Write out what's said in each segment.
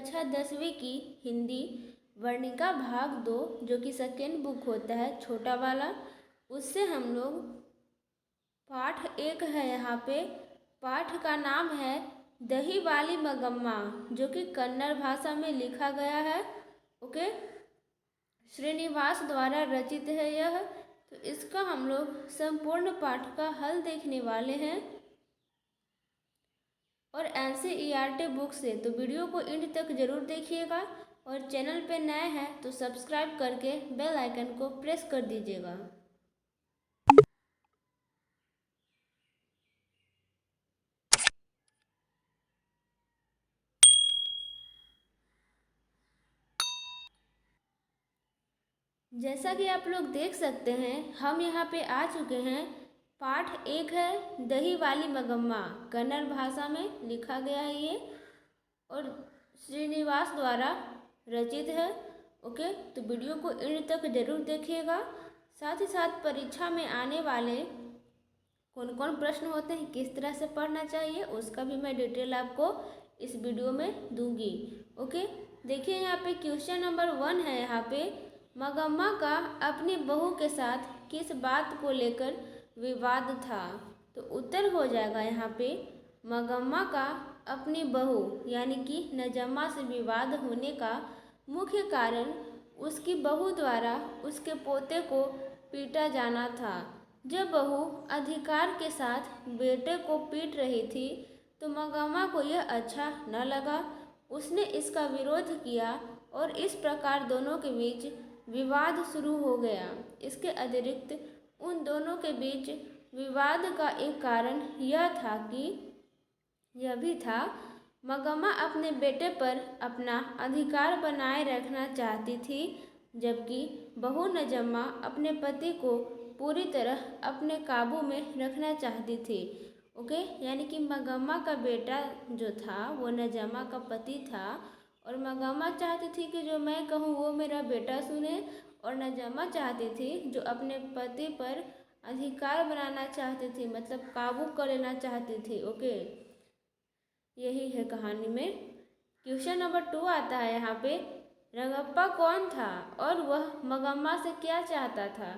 कक्षा 10वीं की हिंदी वर्णिका भाग 2 जो कि सेकेंड बुक होता है छोटा वाला, उससे हम लोग पाठ 1 है। यहाँ पे पाठ का नाम है दही वाली मगम्मा, जो कि कन्नड़ भाषा में लिखा गया है। ओके, श्रीनिवास द्वारा रचित है यह। तो इसका हम लोग संपूर्ण पाठ का हल देखने वाले हैं और NCERT बुक से। तो वीडियो को एंड तक जरूर देखिएगा और चैनल पे नए हैं तो सब्सक्राइब करके बेल आइकन को प्रेस कर दीजिएगा। जैसा कि आप लोग देख सकते हैं, हम यहाँ पे आ चुके हैं। पाठ 1 है दही वाली मगम्मा, कन्नड़ भाषा में लिखा गया है ये और श्रीनिवास द्वारा रचित है। ओके, तो वीडियो को एंड तक जरूर देखिएगा। साथ ही साथ परीक्षा में आने वाले कौन कौन प्रश्न होते हैं, किस तरह से पढ़ना चाहिए, उसका भी मैं डिटेल आपको इस वीडियो में दूंगी। ओके, देखिए यहाँ पे क्वेश्चन नंबर 1 है। यहाँ पे मगम्मा का अपनी बहू के साथ किस बात को लेकर विवाद था? तो उत्तर हो जाएगा यहाँ पे मगम्मा का अपनी बहू यानी कि नजम्मा से विवाद होने का मुख्य कारण उसकी बहू द्वारा उसके पोते को पीटा जाना था। जब बहू अधिकार के साथ बेटे को पीट रही थी तो मगम्मा को यह अच्छा न लगा। उसने इसका विरोध किया और इस प्रकार दोनों के बीच विवाद शुरू हो गया। इसके अतिरिक्त उन दोनों के बीच विवाद का एक कारण यह भी था मगम्मा अपने बेटे पर अपना अधिकार बनाए रखना चाहती थी, जबकि बहू नजम्मा अपने पति को पूरी तरह अपने काबू में रखना चाहती थी। ओके, यानी कि मगम्मा का बेटा जो था वो नजम्मा का पति था और मगम्मा चाहती थी कि जो मैं कहूँ वो मेरा बेटा सुने, और नजम्मा चाहती थी जो अपने पति पर अधिकार बनाना चाहती थी, मतलब काबू कर लेना चाहती थी। ओके, यही है कहानी में। क्वेश्चन नंबर 2 आता है यहाँ पे, रंगप्पा कौन था और वह मगम्मा से क्या चाहता था?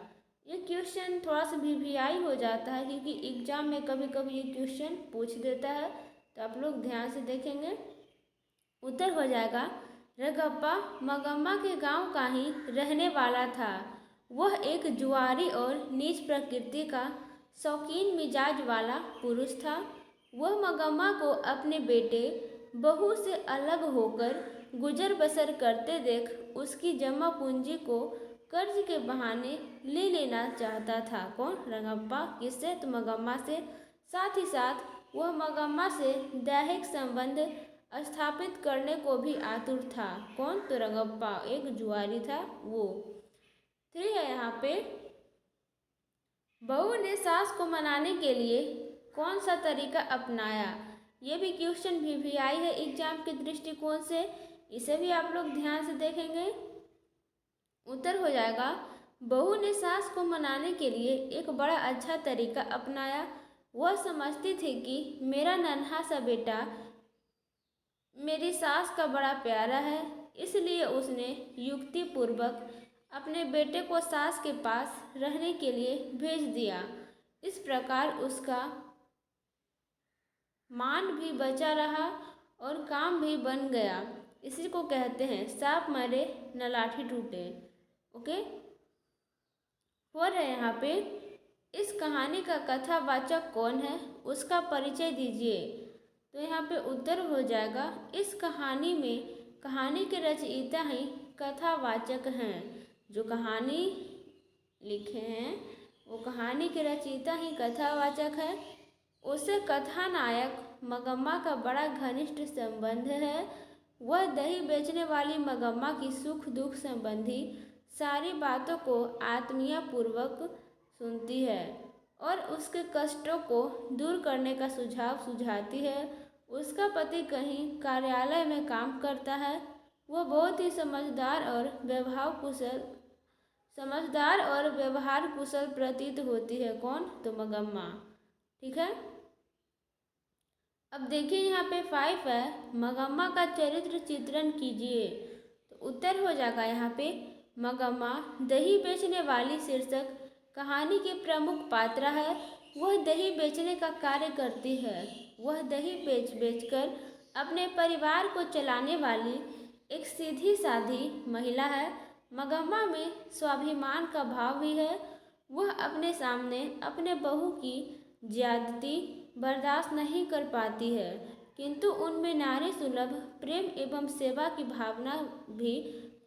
ये क्वेश्चन थोड़ा सा वीवीआई हो जाता है क्योंकि एग्जाम में कभी कभी ये क्वेश्चन पूछ देता है, तो आप लोग ध्यान से देखेंगे। उत्तर हो जाएगा रंगप्पा मगम्मा के गांव का ही रहने वाला था। वह एक जुआरी और नीच प्रकृति का शौकीन मिजाज वाला पुरुष था। वह मगम्मा को अपने बेटे बहू से अलग होकर गुजर बसर करते देख उसकी जमा पूंजी को कर्ज के बहाने ले लेना चाहता था। कौन? रंगप्पा। किससे? तो मगम्मा से। साथ ही साथ वह मगम्मा से दैहिक संबंध स्थापित करने को भी आतुर था। कौन? तो रंगप्पा, एक जुआरी था वो। 3 है यहाँ पे, बहू ने सास को मनाने के लिए कौन सा तरीका अपनाया? ये भी क्वेश्चन वीवीआई है एग्जाम के दृष्टिकोण से, इसे भी आप लोग ध्यान से देखेंगे। उत्तर हो जाएगा बहू ने सास को मनाने के लिए एक बड़ा अच्छा तरीका अपनाया। वह समझती थी कि मेरा नन्हा सा बेटा मेरी सास का बड़ा प्यारा है, इसलिए उसने युक्तिपूर्वक अपने बेटे को सास के पास रहने के लिए भेज दिया। इस प्रकार उसका मान भी बचा रहा और काम भी बन गया। इसी को कहते हैं सांप मरे न लाठी टूटे। ओके, हो रहा है यहाँ पे, इस कहानी का कथावाचक कौन है, उसका परिचय दीजिए। तो यहाँ पे उत्तर हो जाएगा इस कहानी में कहानी के रचयिता ही कथावाचक हैं। जो कहानी लिखे हैं वो कहानी के रचयिता ही कथावाचक है। उससे कथानायक मगम्मा का बड़ा घनिष्ठ संबंध है। वह दही बेचने वाली मगम्मा की सुख दुख संबंधी सारी बातों को आत्मीयपूर्वक सुनती है और उसके कष्टों को दूर करने का सुझाव सुझाती है। उसका पति कहीं कार्यालय में काम करता है। वह बहुत ही समझदार और व्यवहार कुशल प्रतीत होती है। कौन? तो मगम्मा। ठीक है, अब देखिए यहाँ पे 5 है, मगम्मा का चरित्र चित्रण कीजिए। तो उत्तर हो जाएगा यहाँ पे मगम्मा दही बेचने वाली शीर्षक कहानी के प्रमुख पात्र है। वह दही बेचने का कार्य करती है। वह दही बेच कर अपने परिवार को चलाने वाली एक सीधी साधी महिला है। मगम्मा में स्वाभिमान का भाव भी है। वह अपने सामने अपने बहू की ज्यादती बर्दाश्त नहीं कर पाती है, किंतु उनमें नारी सुलभ प्रेम एवं सेवा की भावना भी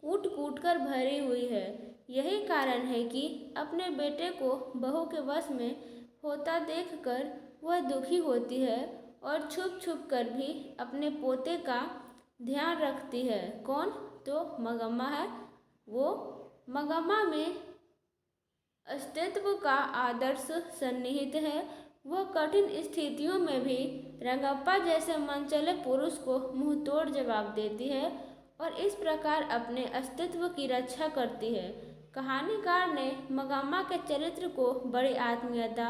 कूट कूट कर भरी हुई है। यही कारण है कि अपने बेटे को बहू के वश में होता देखकर वह दुखी होती है और छुप छुप कर भी अपने पोते का ध्यान रखती है। कौन? तो मगम्मा है। वो मगम्मा में अस्तित्व का आदर्श सन्निहित है। वह कठिन स्थितियों में भी रंगप्पा जैसे मनचले पुरुष को मुंहतोड़ जवाब देती है और इस प्रकार अपने अस्तित्व की रक्षा करती है। कहानीकार ने मगम्मा के चरित्र को बड़ी आत्मीयता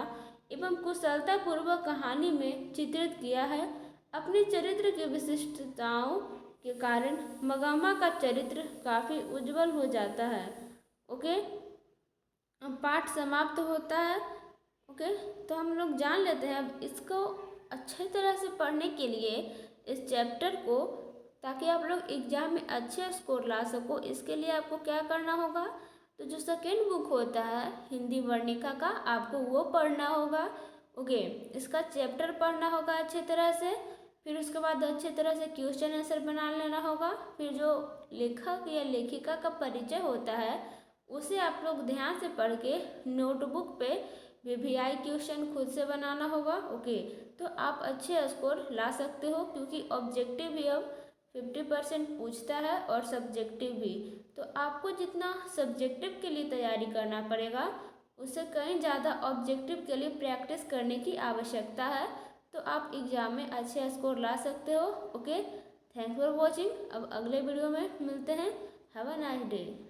एवं कुशलता पूर्वक कहानी में चित्रित किया है। अपने चरित्र की विशिष्टताओं के कारण मगम्मा का चरित्र काफ़ी उज्जवल हो जाता है। ओके, पाठ समाप्त होता है। ओके, तो हम लोग जान लेते हैं अब इसको अच्छे तरह से पढ़ने के लिए इस चैप्टर को, ताकि आप लोग एग्जाम में अच्छे स्कोर ला सको। इसके लिए आपको क्या करना होगा, तो जो सेकेंड बुक होता है हिंदी वर्णिका का, आपको वो पढ़ना होगा। ओके, इसका चैप्टर पढ़ना होगा अच्छे तरह से। फिर उसके बाद अच्छे तरह से क्वेश्चन आंसर बना लेना होगा। फिर जो लेखक या लेखिका का परिचय होता है उसे आप लोग ध्यान से पढ़ के नोटबुक पे वीवीआई क्वेश्चन खुद से बनाना होगा। ओके, तो आप अच्छे स्कोर ला सकते हो, क्योंकि ऑब्जेक्टिव भी अब 50% पूछता है और सब्जेक्टिव भी। तो आपको जितना सब्जेक्टिव के लिए तैयारी करना पड़ेगा, उससे कहीं ज़्यादा ऑब्जेक्टिव के लिए प्रैक्टिस करने की आवश्यकता है। तो आप एग्ज़ाम में अच्छे स्कोर ला सकते हो। Okay, thanks for watching. अब अगले वीडियो में मिलते हैं। Have a nice day.